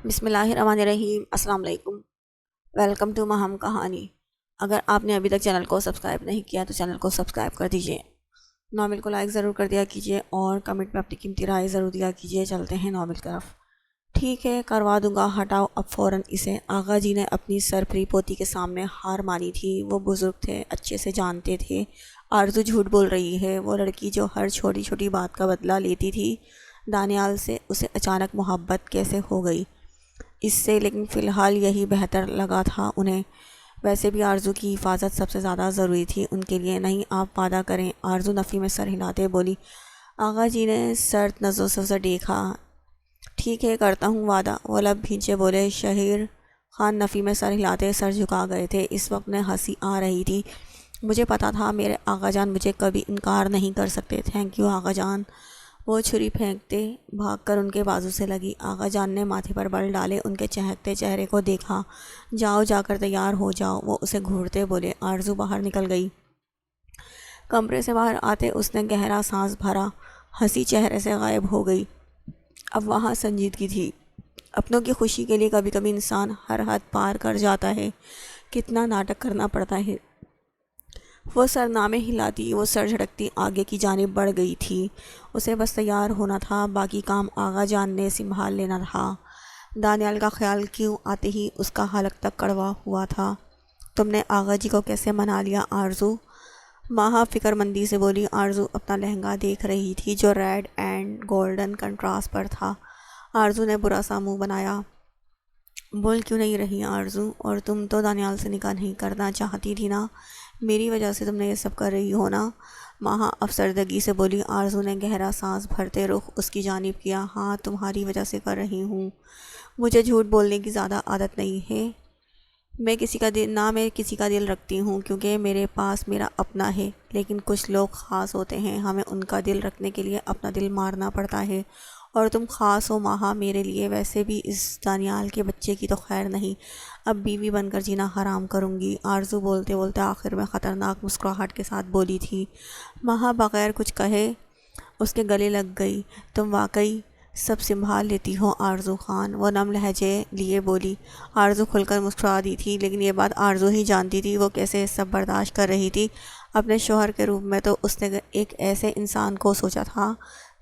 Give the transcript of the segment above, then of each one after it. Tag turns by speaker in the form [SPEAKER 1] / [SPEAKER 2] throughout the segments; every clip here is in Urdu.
[SPEAKER 1] بسم اللہ الرحمن الرحیم۔ السلام علیکم، ویلکم ٹو مہم کہانی۔ اگر آپ نے ابھی تک چینل کو سبسکرائب نہیں کیا تو چینل کو سبسکرائب کر دیجئے، ناول کو لائک ضرور کر دیا کیجئے اور کمنٹ میں اپنی قیمتی رائے ضرور دیا کیجئے۔ چلتے ہیں ناول کی طرف۔ ٹھیک ہے، کروا دوں گا، ہٹاؤ اب فوراً اسے۔ آغا جی نے اپنی سرپری پوتی کے سامنے ہار مانی تھی۔ وہ بزرگ تھے، اچھے سے جانتے تھے آرزو جھوٹ بول رہی ہے۔ وہ لڑکی جو ہر چھوٹی چھوٹی بات کا بدلہ لیتی تھی، دانیال سے اسے اچانک محبت کیسے ہو گئی اس سے، لیکن فی الحال یہی بہتر لگا تھا انہیں۔ ویسے بھی آرزو کی حفاظت سب سے زیادہ ضروری تھی ان کے لیے۔ نہیں، آپ وعدہ کریں، آرزو نفی میں سر ہلاتے بولی۔ آغا جی نے سرد نظروں سے اسے دیکھا۔ ٹھیک ہے، کرتا ہوں وعدہ، وہ لب بھینچے بولے۔ شہیر خان نفی میں سر ہلاتے سر جھکا گئے تھے۔ اس وقت انہیں ہنسی آ رہی تھی۔ مجھے پتا تھا میرے آغا جان مجھے کبھی انکار نہیں کر سکتے۔ تھینک یو آغا جان۔ وہ چھری پھینکتے بھاگ کر ان کے بازو سے لگی۔ آغا جان نے ماتھے پر بل ڈالے، ان کے چہکتے چہرے کو دیکھا۔ جاؤ، جا کر تیار ہو جاؤ، وہ اسے گھورتے بولے۔ آرزو باہر نکل گئی۔ کمرے سے باہر آتے اس نے گہرا سانس بھرا، ہنسی چہرے سے غائب ہو گئی۔ اب وہاں سنجیدگی تھی۔ اپنوں کی خوشی کے لیے کبھی کبھی انسان ہر حد پار کر جاتا ہے، کتنا ناٹک کرنا پڑتا ہے۔ وہ سرنامے ہلاتی، وہ سر جھٹکتی آگے کی جانب بڑھ گئی تھی۔ اسے بس تیار ہونا تھا، باقی کام آغا جان نے سنبھال لینا تھا۔ دانیال کا خیال کیوں آتے ہی اس کا حلق تک کڑوا ہوا تھا۔ تم نے آغا جی کو کیسے منا لیا آرزو؟ ماہا فکر مندی سے بولی۔ آرزو اپنا لہنگا دیکھ رہی تھی جو ریڈ اینڈ گولڈن کنٹراسٹ پر تھا۔ آرزو نے برا سا منہ بنایا۔ بول کیوں نہیں رہی آرزو؟ اور تم تو دانیال سے نکاح نہیں کرنا چاہتی تھی نا؟ میری وجہ سے تم نے یہ سب کر رہی ہو نا؟ ماہا افسردگی سے بولی۔ آرزو نے گہرا سانس بھرتے رخ اس کی جانب کیا۔ ہاں، تمہاری وجہ سے کر رہی ہوں۔ مجھے جھوٹ بولنے کی زیادہ عادت نہیں ہے۔ میں کسی کا دل رکھتی ہوں کیونکہ میرے پاس میرا اپنا ہے، لیکن کچھ لوگ خاص ہوتے ہیں، ہمیں ان کا دل رکھنے کے لیے اپنا دل مارنا پڑتا ہے، اور تم خاص ہو ماہا میرے لیے۔ ویسے بھی اس دانیال کے بچے کی تو خیر نہیں، اب بیوی بن کر جینا حرام کروں گی۔ آرزو بولتے بولتے آخر میں خطرناک مسکراہٹ کے ساتھ بولی تھی۔ ماہا بغیر کچھ کہے اس کے گلے لگ گئی۔ تم واقعی سب سنبھال لیتی ہو آرزو خان، وہ نم لہجے لیے بولی۔ آرزو کھل کر مسکرا دی تھی، لیکن یہ بات آرزو ہی جانتی تھی وہ کیسے سب برداشت کر رہی تھی۔ اپنے شوہر کے روپ میں تو اس نے ایک ایسے انسان کو سوچا تھا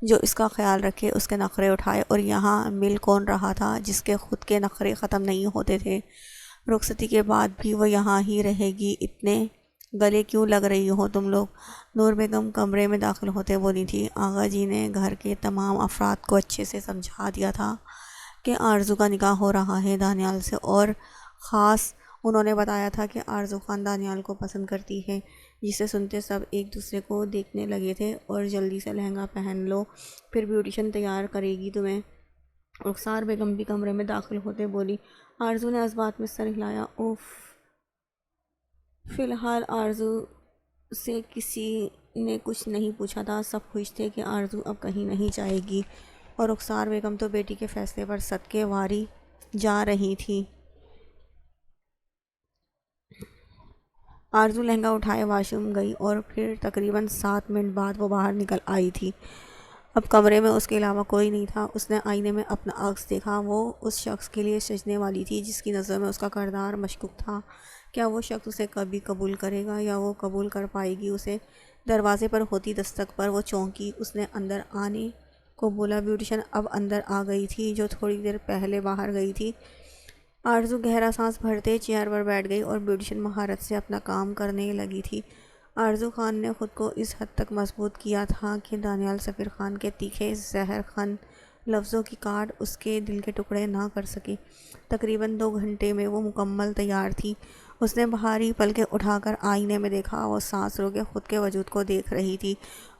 [SPEAKER 1] جو اس کا خیال رکھے، اس کے نخرے اٹھائے، اور یہاں مل کون رہا تھا جس کے خود کے نخرے ختم نہیں ہوتے تھے؟ رخصتی کے بعد بھی وہ یہاں ہی رہے گی۔ اتنے گلے کیوں لگ رہی ہو تم لوگ؟ نور بیگم کمرے میں داخل ہوتے بولی تھی۔ آغا جی نے گھر کے تمام افراد کو اچھے سے سمجھا دیا تھا کہ آرزو کا نکاح ہو رہا ہے دانیال سے، اور خاص انہوں نے بتایا تھا کہ آرزو خان دانیال کو پسند کرتی ہے، جسے سنتے سب ایک دوسرے کو دیکھنے لگے تھے۔ اور جلدی سے لہنگا پہن لو، پھر بیوٹیشن تیار کرے گی تمہیں۔ رخسار بیگم بھی کمرے میں داخل ہوتے بولی۔ آرزو نے اس بات میں سر ہلایا۔ اوف، فی الحال آرزو سے کسی نے کچھ نہیں پوچھا تھا، سب خوش تھے کہ آرزو اب کہیں نہیں جائے گی، اور رخسار بیگم تو بیٹی کے فیصلے پر صدقے واری جا رہی تھی۔ آرزو لہنگا اٹھائے واش روم گئی، اور پھر تقریباً 7 منٹ بعد وہ باہر نکل آئی تھی۔ اب کمرے میں اس کے علاوہ کوئی نہیں تھا۔ اس نے آئینے میں اپنا عکس دیکھا۔ وہ اس شخص کے لیے سجنے والی تھی جس کی نظر میں اس کا کردار مشکوک تھا۔ کیا وہ شخص اسے کبھی قبول کرے گا، یا وہ قبول کر پائے گی اسے؟ دروازے پر ہوتی دستک پر وہ چونکی۔ اس نے اندر آنے کو بولا۔ بیوٹیشن اب اندر آ گئی تھی جو تھوڑی دیر پہلے باہر گئی تھی۔ آرزو گہرا سانس بھرتے چیئر پر بیٹھ گئی، اور بیوٹیشن مہارت سے اپنا کام کرنے لگی تھی۔ آرزو خان نے خود کو اس حد تک مضبوط کیا تھا کہ دانیال سفیر خان کے تیکھے زہر خن لفظوں کی کاٹ اس کے دل کے ٹکڑے نہ کر سکے۔ تقریباً 2 گھنٹے میں وہ مکمل تیار تھی۔ اس نے بھاری پلکیں اٹھا کر آئینے میں دیکھا۔ وہ سانس روکے خود کے وجود کو دیکھ رہی تھی۔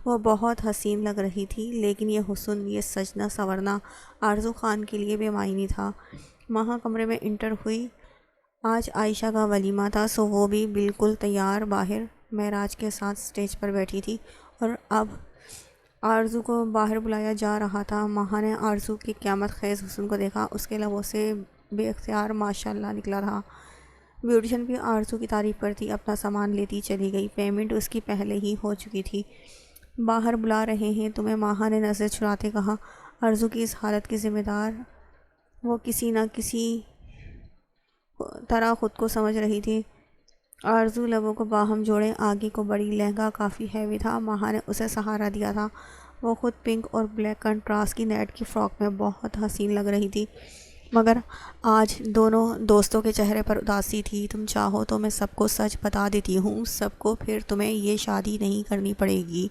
[SPEAKER 1] وہ بہت حسین لگ رہی تھی، لیکن یہ حسن، یہ سجنا سنورنا آرزو خان کے لیے بے معنی تھا۔ ماہا کمرے میں انٹر ہوئی۔ آج عائشہ کا ولیمہ تھا، سو وہ بھی بالکل تیار باہر معراج کے ساتھ سٹیج پر بیٹھی تھی، اور اب آرزو کو باہر بلایا جا رہا تھا۔ ماہا نے آرزو کی قیامت خیز حسن کو دیکھا۔ اس کے لبوں سے بے اختیار ماشاءاللہ نکلا تھا۔ بیوٹیشن بھی آرزو کی تعریف کرتی اپنا سامان لیتی چلی گئی۔ پیمنٹ اس کی پہلے ہی ہو چکی تھی۔ باہر بلا رہے ہیں تمہیں، ماہا نے نظر چراتے کہا۔ آرزو کی اس حالت کی ذمہ دار وہ کسی نہ کسی طرح خود کو سمجھ رہی تھی۔ آرزو لبوں کو باہم جوڑے آگے کو بڑی، لہنگا کافی ہیوی تھا، ماہا نے اسے سہارا دیا تھا۔ وہ خود پنک اور بلیک کنٹراسٹ کی نیٹ کی فراک میں بہت حسین لگ رہی تھی، مگر آج دونوں دوستوں کے چہرے پر اداسی تھی۔ تم چاہو تو میں سب کو سچ بتا دیتی ہوں، سب کو، پھر تمہیں یہ شادی نہیں کرنی پڑے گی،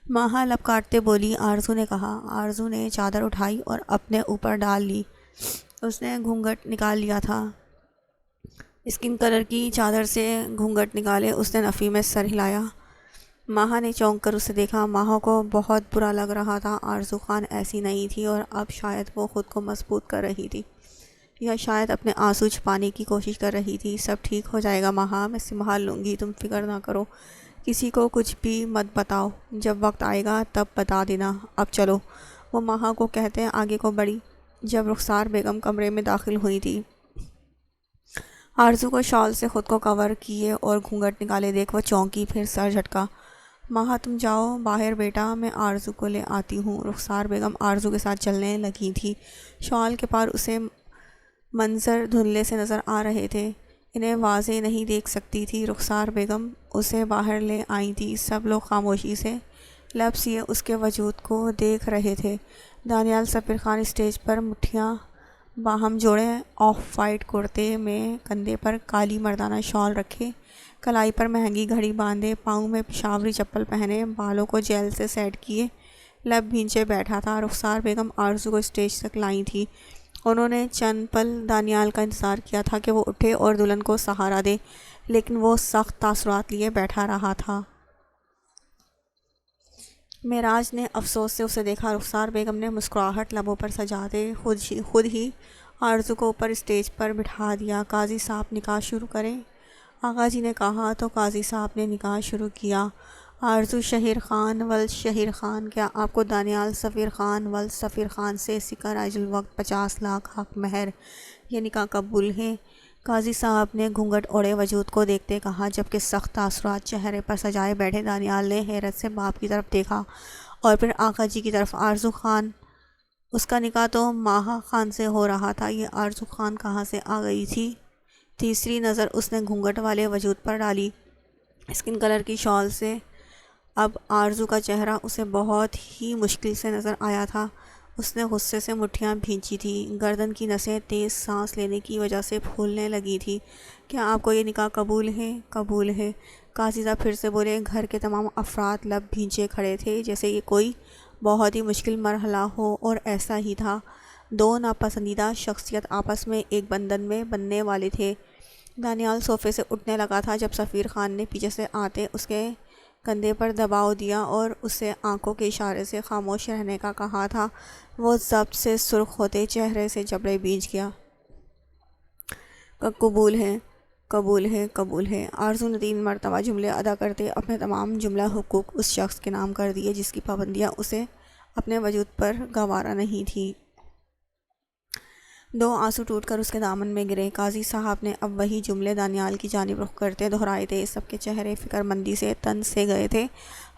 [SPEAKER 1] ماہا لب کاٹتے بولی۔ آرزو نے کہا۔ آرزو نے چادر اٹھائی اور اپنے اوپر ڈال لی۔ اس نے گھونگھٹ نکال لیا تھا، اسکن کلر کی چادر سے گھونگھٹ نکالے اس نے نفی میں سر ہلایا۔ ماہا نے چونک کر اسے دیکھا۔ ماہا کو بہت برا لگ رہا تھا۔ آرزو خان ایسی نہیں تھی اور اب شاید وہ خود کو مضبوط کر رہی تھی یا شاید اپنے آنسو چھپانے کی کوشش کر رہی تھی۔ سب ٹھیک ہو جائے گا ماہا، میں سنبھال لوں گی، تم فکر نہ کرو، کسی کو کچھ بھی مت بتاؤ، جب وقت آئے گا تب بتا دینا، اب چلو۔ وہ ماہا کو کہتے آگے کو بڑھی۔ جب رخسار بیگم کمرے میں داخل ہوئی تھی، آرزو کو شال سے خود کو کور کیے اور گھونگھٹ نکالے دیکھ وہ چونکی، پھر سر جھٹکا۔ ماہا تم جاؤ باہر بیٹا، میں آرزو کو لے آتی ہوں۔ رخسار بیگم آرزو کے ساتھ چلنے لگی تھی، شال کے پار اسے منظر دھندلے سے نظر آ رہے تھے، انہیں واضح نہیں دیکھ سکتی تھی۔ رخسار بیگم اسے باہر لے آئی تھی، سب لوگ خاموشی سے لب سیے اس کے وجود کو دیکھ رہے تھے۔ دانیال سفیر خان اسٹیج پر مٹھیاں باہم جوڑے، آف وائٹ کرتے میں کندھے پر کالی مردانہ شال رکھے، کلائی پر مہنگی گھڑی باندھے، پاؤں میں پشاوری چپل پہنے، بالوں کو جیل سے سیٹ کیے، لب بھینچے بیٹھا تھا۔ رخسار بیگم آرزو کو اسٹیج تک لائی تھی۔ انہوں نے چند پل دانیال کا انتظار کیا تھا کہ وہ اٹھے اور دلہن کو سہارا دے، لیکن وہ سخت تاثرات لیے بیٹھا رہا تھا۔ معراج نے افسوس سے اسے دیکھا۔ رخسار بیگم نے مسکراہٹ لبوں پر سجاتے خود ہی آرزو کو اوپر اسٹیج پر بٹھا دیا۔ قاضی صاحب نکاح شروع کریں؟ آقا جی نے کہا تو قاضی صاحب نے نکاح شروع کیا۔ آرزو شہیر خان ولد شہیر خان، کیا آپ کو دانیال سفیر خان ولد سفیر خان سے سکہ رائج الوقت 50 لاکھ حق مہر یہ نکاح قبول ہے؟ قاضی صاحب نے گھونگھٹ اوڑے وجود کو دیکھتے کہا، جبکہ سخت تاثرات چہرے پر سجائے بیٹھے دانیال نے حیرت سے باپ کی طرف دیکھا اور پھر آقا جی کی طرف۔ آرزو خان، اس کا نکاح تو ماہا خان سے ہو رہا تھا، یہ آرزو خان کہاں سے آ گئی تھی؟ تیسری نظر اس نے گھونگھٹ والے وجود پر ڈالی، اسکن کلر کی شال سے اب آرزو کا چہرہ اسے بہت ہی مشکل سے نظر آیا تھا۔ اس نے غصے سے مٹھیاں بھینچی تھیں، گردن کی نسیں تیز سانس لینے کی وجہ سے پھولنے لگی تھی۔ کیا آپ کو یہ نکاح قبول ہے؟ قبول ہے، قاضی صاحب پھر سے بولے۔ گھر کے تمام افراد لب بھینچے کھڑے تھے، جیسے یہ کوئی بہت ہی مشکل مرحلہ ہو، اور ایسا ہی تھا۔ دو ناپسندیدہ شخصیت آپس میں ایک بندھن میں بننے والے تھے۔ دانیال صوفے سے اٹھنے لگا تھا جب سفیر خان نے پیچھے سے آتے اس کے کندھے پر دباؤ دیا اور اسے آنکھوں کے اشارے سے خاموش رہنے کا کہا تھا۔ وہ ضبط سے سرخ ہوتے چہرے سے جبڑے بھیج گیا۔ قبول ہے، قبول ہے، قبول ہے۔ آرزو نے 3 مرتبہ جملے ادا کرتے اپنے تمام جملہ حقوق اس شخص کے نام کر دیے جس کی پابندیاں اسے اپنے وجود پر گوارا نہیں تھی۔ 2 آنسو ٹوٹ کر اس کے دامن میں گرے۔ قاضی صاحب نے اب وہی جملے دانیال کی جانب رخ کرتے دہرائے تھے۔ سب کے چہرے فکر مندی سے تن سے گئے تھے،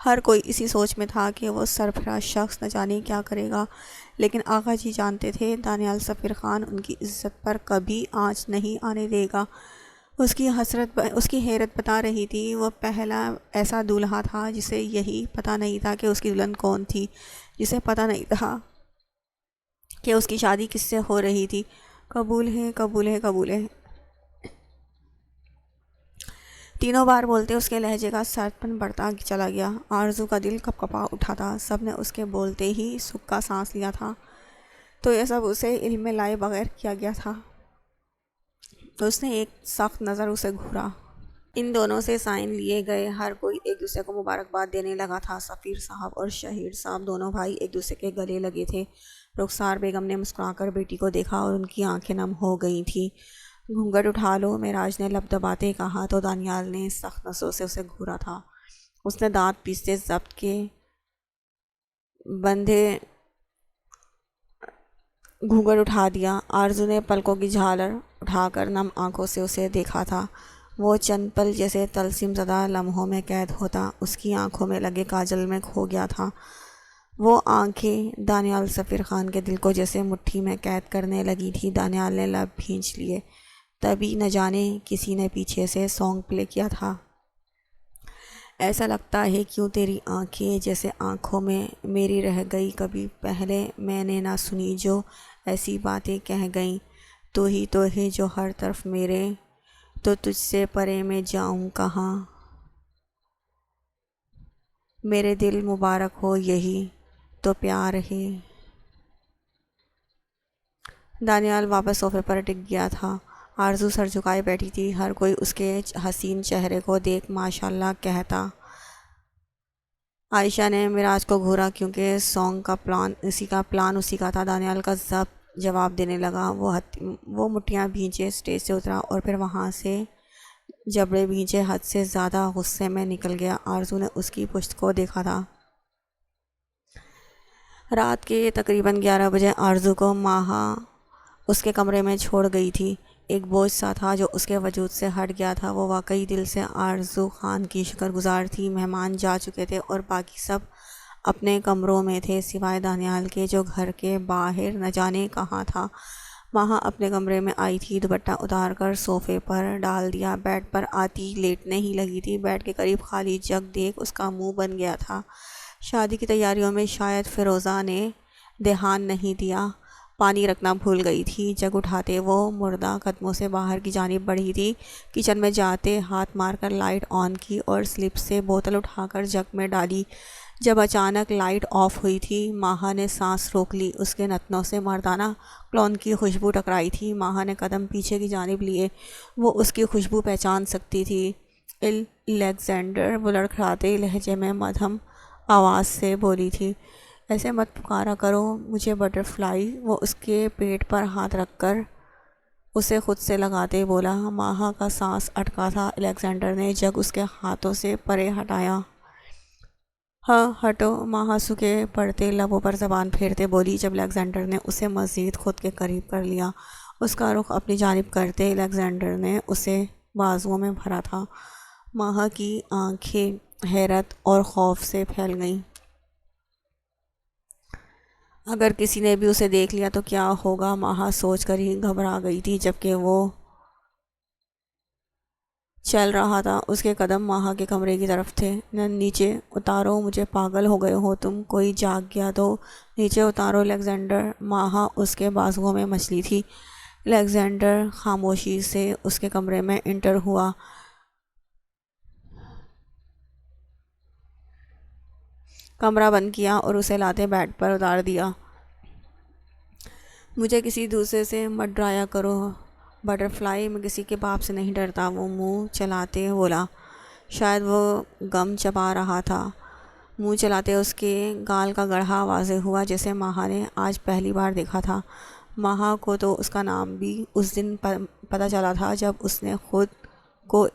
[SPEAKER 1] ہر کوئی اسی سوچ میں تھا کہ وہ سرفراز شخص نہ جانے کیا کرے گا، لیکن آقا جی جانتے تھے دانیال سفیر خان ان کی عزت پر کبھی آنچ نہیں آنے دے گا۔ اس کی حیرت بتا رہی تھی، وہ پہلا ایسا دولہا تھا جسے یہی پتہ نہیں تھا کہ اس کی دلہن کون تھی، جسے پتہ نہیں تھا کہ اس کی شادی کس سے ہو رہی تھی۔ قبول ہے، قبول ہے، قبول ہے، تینوں بار بولتے اس کے لہجے کا سرد پن بڑھتا چلا گیا۔ آرزو کا دل کپ کپا اٹھا تھا، سب نے اس کے بولتے ہی سکھ کا سانس لیا تھا، تو یہ سب اسے علم میں لائے بغیر کیا گیا تھا۔ اس نے ایک سخت نظر اسے گھورا۔ ان دونوں سے سائن لیے گئے، ہر کوئی ایک دوسرے کو مبارکباد دینے لگا تھا۔ سفیر صاحب اور شہیر صاحب دونوں بھائی ایک دوسرے کے گلے لگے تھے۔ رخسار بیگم نے مسکرا کر بیٹی کو دیکھا اور ان کی آنکھیں نم ہو گئی تھیں۔ گھونگھٹ اٹھا لو، معراج نے لب دباتے کہا تو دانیال نے سخت نسوں سے اسے گھورا تھا۔ اس نے دانت پیستے ضبط کے بندھے گھونگھٹ اٹھا دیا۔ آرزو نے پلکوں کی جھالر اٹھا کر نم آنکھوں سے اسے دیکھا تھا۔ وہ چند پل جیسے طلسم زدہ لمحوں میں قید ہوتا اس کی آنکھوں میں لگے کاجل میں کھو گیا تھا۔ وہ آنکھیں دانیال سفیر خان کے دل کو جیسے مٹھی میں قید کرنے لگی تھی۔ دانیال نے لب بھینچ لیے، تبھی نہ جانے کسی نے پیچھے سے سانگ پلے کیا تھا۔ ایسا لگتا ہے کیوں تیری آنکھیں جیسے آنکھوں میں میری رہ گئی، کبھی پہلے میں نے نہ سنی جو ایسی باتیں کہہ گئیں۔ تو ہی تو ہے جو ہر طرف میرے، تو تجھ سے پرے میں جاؤں کہاں۔ میرے دل مبارک ہو یہی تو پیار ہے۔ دانیال واپس صوفے پر ٹک گیا تھا۔ آرزو سر جھکائے بیٹھی تھی۔ ہر کوئی اس کے حسین چہرے کو دیکھ ماشاءاللہ کہتا۔ عائشہ نے معراج کو گھورا کیونکہ سانگ کا پلان اسی کا تھا۔ دانیال کا ضبط جواب دینے لگا۔ وہ مٹھیاں بھینچے اسٹیج سے اترا اور پھر وہاں سے جبڑے بھینچے حد سے زیادہ غصے میں نکل گیا۔ آرزو نے اس کی پشت کو دیکھا تھا۔ رات کے تقریباً 11 بجے آرزو کو ماہا اس کے کمرے میں چھوڑ گئی تھی۔ ایک بوجھ سا تھا جو اس کے وجود سے ہٹ گیا تھا۔ وہ واقعی دل سے آرزو خان کی شکر گزار تھی۔ مہمان جا چکے تھے اور باقی سب اپنے کمروں میں تھے سوائے دانیال کے جو گھر کے باہر نہ جانے کہاں تھا۔ ماہا اپنے کمرے میں آئی تھی، دوپٹہ اتار کر صوفے پر ڈال دیا۔ بیڈ پر آتی لیٹنے ہی لگی تھی۔ بیڈ کے قریب خالی جگ دیکھ اس کا منہ بن گیا تھا۔ شادی کی تیاریوں میں شاید فیروزہ نے دھیان نہیں دیا، پانی رکھنا بھول گئی تھی۔ جگ اٹھاتے وہ مردہ قدموں سے باہر کی جانب بڑھی تھی۔ کچن میں جاتے ہاتھ مار کر لائٹ آن کی اور سلپ سے بوتل اٹھا کر جگ میں ڈالی۔ جب اچانک لائٹ آف ہوئی تھی، ماہا نے سانس روک لی۔ اس کے نتنوں سے مردانہ کلون کی خوشبو ٹکرائی تھی۔ ماہا نے قدم پیچھے کی جانب لیے۔ وہ اس کی خوشبو پہچان سکتی تھی۔ الیگزینڈر، وہ لڑکھڑاتے لہجے میں مدھم آواز سے بولی تھی، ایسے مت پکارا کرو مجھے بٹر فلائی۔ وہ اس کے پیٹ پر ہاتھ رکھ کر اسے خود سے لگاتے بولا۔ ماہا کا سانس اٹکا تھا۔ الیگزینڈر نے جگ اس کے ہاتھوں سے پرے ہٹایا۔ ہاں ہٹو، ماہا سکے پڑتے لبوں پر زبان پھیرتے بولی۔ جب الیگزینڈر نے اسے مزید خود کے قریب کر لیا، اس کا رخ اپنی جانب کرتے الیگزینڈر نے اسے بازوؤں میں بھرا تھا۔ ماہا کی آنکھیں حیرت اور خوف سے پھیل گئیں۔ اگر کسی نے بھی اسے دیکھ لیا تو کیا ہوگا، ماہا سوچ کر ہی گھبرا گئی تھی۔ جبکہ وہ چل رہا تھا، اس کے قدم ماہا کے کمرے کی طرف تھے۔ نیچے اتارو، مجھے پاگل ہو گئے ہو تم، کوئی جاگ گیا تو نیچے اتارو الیگزینڈر۔ ماہا اس کے بازوؤں میں مچلی تھی۔ الیگزینڈر خاموشی سے اس کے کمرے میں انٹر ہوا۔ کمرہ بند کیا اور اسے لاتے بیڈ پر اتار دیا۔ مجھے کسی دوسرے سے مت ڈرایا کرو بٹر فلائی، میں کسی کے باپ سے نہیں ڈرتا، وہ منہ چلاتے بولا۔ شاید وہ گم چبا رہا تھا۔ منہ چلاتے اس کے گال کا گڑھا واضح ہوا جیسے ماہا نے آج پہلی بار دیکھا تھا۔ ماہا کو تو اس کا نام بھی اس دن پتہ چلا تھا جب اس نے خود کو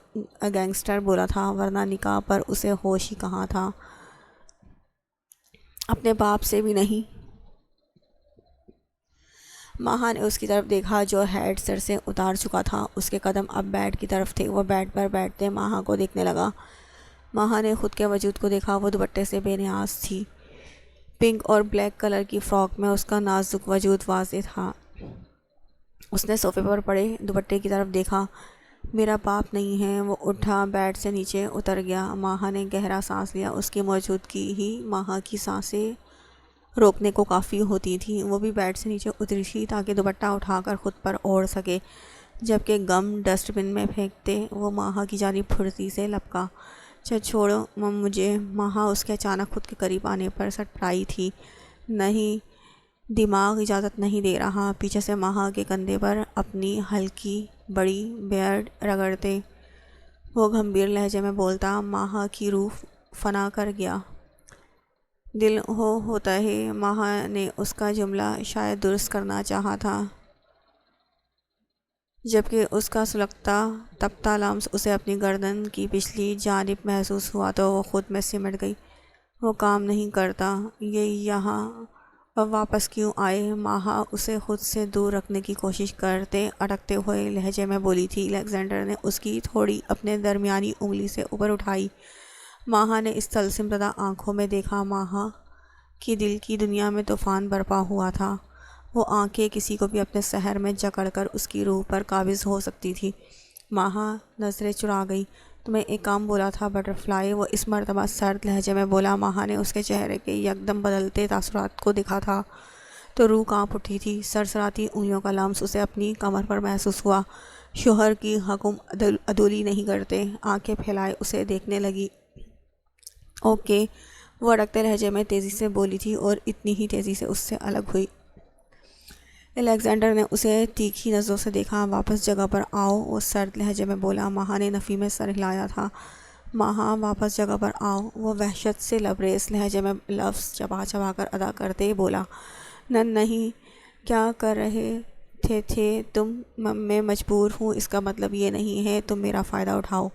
[SPEAKER 1] گینگسٹر بولا تھا، ورنہ نکاح پر اسے ہوش ہی کہاں تھا، اپنے باپ سے بھی نہیں۔ ماہا نے اس کی طرف دیکھا جو ہیڈ سر سے اتار چکا تھا۔ اس کے قدم اب بیڈ کی طرف تھے۔ وہ بیڈ پر بیٹھتے ماہا کو دیکھنے لگا۔ ماہا نے خود کے وجود کو دیکھا۔ وہ دوپٹے سے بے نیاز تھی۔ پنک اور بلیک کلر کی فراک میں اس کا نازک وجود واضح تھا۔ اس نے صوفے پر پڑے دوپٹے کی طرف دیکھا۔ میرا باپ نہیں ہے۔ وہ اٹھا، بیڈ سے نیچے اتر گیا۔ ماہا نے گہرا سانس لیا۔ اس کی موجودگی ہی ماہا کی سانسیں روکنے کو کافی ہوتی تھی۔ وہ بھی بیڈ سے نیچے اتری تھی تاکہ دوپٹہ اٹھا کر خود پر اوڑھ سکے، جبکہ غم ڈسٹ بن میں پھینکتے وہ ماہا کی جانب پھرتی سے لپکا۔ چھوڑو مجھے۔ ماہا اس کے اچانک خود کے قریب آنے پر سٹپٹائی تھی۔ نہیں، دماغ اجازت نہیں دے رہا۔ پیچھے سے ماہا کے کندھے پر اپنی ہلکی بڑی بیئرڈ رگڑتے وہ گمبھیر لہجے میں بولتا۔ ماہا کی روح فنا کر گیا۔ دل ہوتا ہے۔ ماہا نے اس کا جملہ شاید درست کرنا چاہا تھا، جبکہ اس کا سلگتا تپتا لمس اسے اپنی گردن کی پچھلی جانب محسوس ہوا تو وہ خود میں سمٹ گئی۔ وہ کام نہیں کرتا، یہ یہاں واپس کیوں آئے؟ ماہا اسے خود سے دور رکھنے کی کوشش کرتے اٹکتے ہوئے لہجے میں بولی تھی۔ الیگزینڈر نے اس کی تھوڑی اپنے درمیانی انگلی سے اوپر اٹھائی۔ ماہا نے اس طلسم زدہ آنکھوں میں دیکھا۔ ماہا کہ دل کی دنیا میں طوفان برپا ہوا تھا۔ وہ آنکھیں کسی کو بھی اپنے سحر میں جکڑ کر اس کی روح پر قابض ہو سکتی تھی۔ ماہا نظریں چرا گئی۔ تمہیں ایک کام بولا تھا بٹرفلائی، وہ اس مرتبہ سرد لہجے میں بولا۔ ماہا نے اس کے چہرے کے یکدم بدلتے تاثرات کو دیکھا تھا تو روح کانپ اٹھی تھی۔ سرسراتی انگلیوں کا لمس اسے اپنی کمر پر محسوس ہوا۔ شوہر کی حکم عدولی نہیں کرتے۔ آنکھیں پھیلائے اسے دیکھنے لگی۔ اوکے، وہ اڑکتے لہجے میں تیزی سے بولی تھی اور اتنی ہی تیزی سے اس سے الگ ہوئی۔ الیگزینڈر نے اسے تیکھی نظروں سے دیکھا۔ واپس جگہ پر آؤ، وہ سرد لہجے میں بولا۔ ماہا نے نفی میں سر ہلایا تھا۔ ماہا، واپس جگہ پر آؤ، وہ وحشت سے لبریز لہجے میں لفظ چبا چبا کر ادا کرتے بولا۔ نہیں، کیا کر رہے تھے تم؟ میں مجبور ہوں، اس کا مطلب یہ نہیں ہے تم میرا فائدہ اٹھاؤ۔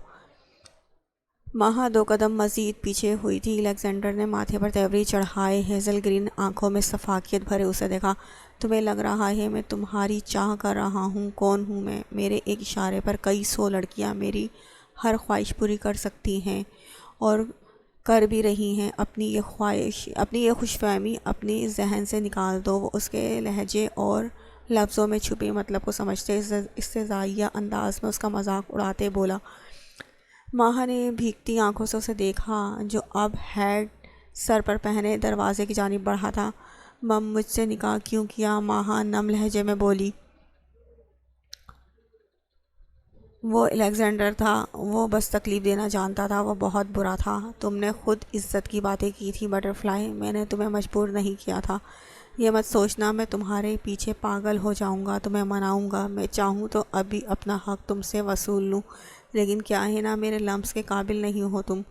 [SPEAKER 1] ماہا 2 قدم مزید پیچھے ہوئی تھی۔ الیگزینڈر نے ماتھے پر تیوری چڑھائے ہیزل گرین آنکھوں میں شفقت بھرے اسے دیکھا۔ تمہیں لگ رہا ہے میں تمہاری چاہ کر رہا ہوں؟ کون ہوں میں؟ میرے ایک اشارے پر کئی 100 لڑکیاں میری ہر خواہش پوری کر سکتی ہیں اور کر بھی رہی ہیں۔ اپنی یہ خوش فہمی اپنی ذہن سے نکال دو۔ وہ اس کے لہجے اور لفظوں میں چھپے مطلب کو سمجھتے استہزائیہ انداز میں اس کا مذاق اڑاتے بولا۔ ماہا نے بھیگتی آنکھوں سے اسے دیکھا جو اب ہیڈ سر پر پہنے دروازے کی جانب بڑھا تھا۔ مجھ سے نکاح کیوں کیا؟ ماہا نم لہجے میں بولی۔ وہ الیگزینڈر تھا، وہ بس تکلیف دینا جانتا تھا، وہ بہت برا تھا۔ تم نے خود عزت کی باتیں کی تھی بٹرفلائی، میں نے تمہیں مجبور نہیں کیا تھا۔ یہ مت سوچنا میں تمہارے پیچھے پاگل ہو جاؤں گا، تمہیں مناؤں گا۔ میں چاہوں تو ابھی اپنا حق تم سے وصول لوں، لیکن کیا ہے نا، میرے لمس کے قابل نہیں ہو تم۔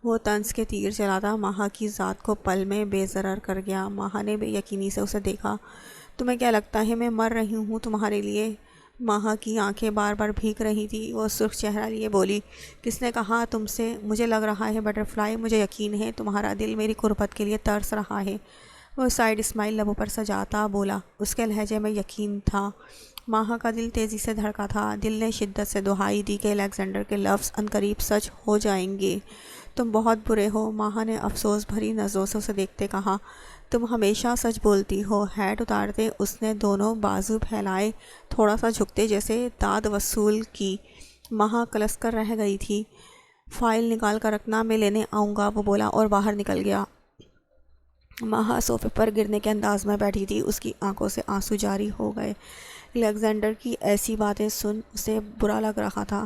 [SPEAKER 1] وہ طنز کے تیر چلاتا ماہا کی ذات کو پل میں بے ضرر کر گیا۔ ماہا نے بے یقینی سے اسے دیکھا۔ تمہیں کیا لگتا ہے میں مر رہی ہوں تمہارے لیے؟ ماہا کی آنکھیں بار بار بھیگ رہی تھی۔ وہ سرخ چہرہ لیے بولی، کس نے کہا تم سے؟ مجھے لگ رہا ہے بٹرفلائی، مجھے یقین ہے تمہارا دل میری قربت کے لیے ترس رہا ہے۔ وہ سائڈ اسمائل لبوں پر سجاتا بولا۔ اس کے لہجے میں یقین تھا۔ ماہا کا دل تیزی سے دھڑکا تھا۔ دل نے شدت سے دہائی دی کہ الیگزینڈر کے لفظ عنقریب سچ ہو جائیں گے۔ تم بہت برے ہو، ماہا نے افسوس بھری نظروں سے اسے دیکھتے کہا۔ تم ہمیشہ سچ بولتی ہو۔ ہیٹ اتارتے اس نے دونوں بازو پھیلائے، تھوڑا سا جھکتے جیسے داد وصول کی۔ ماہا کلس کر رہ گئی تھی۔ فائل نکال کر رکھنا، میں لینے آؤں گا، وہ بولا اور باہر نکل گیا۔ ماہا صوفے پر گرنے کے انداز میں بیٹھی تھی، اس کی آنکھوں سے آنسو جاری ہو گئے۔ الیگزینڈر کی ایسی باتیں سن اسے برا لگ رہا تھا۔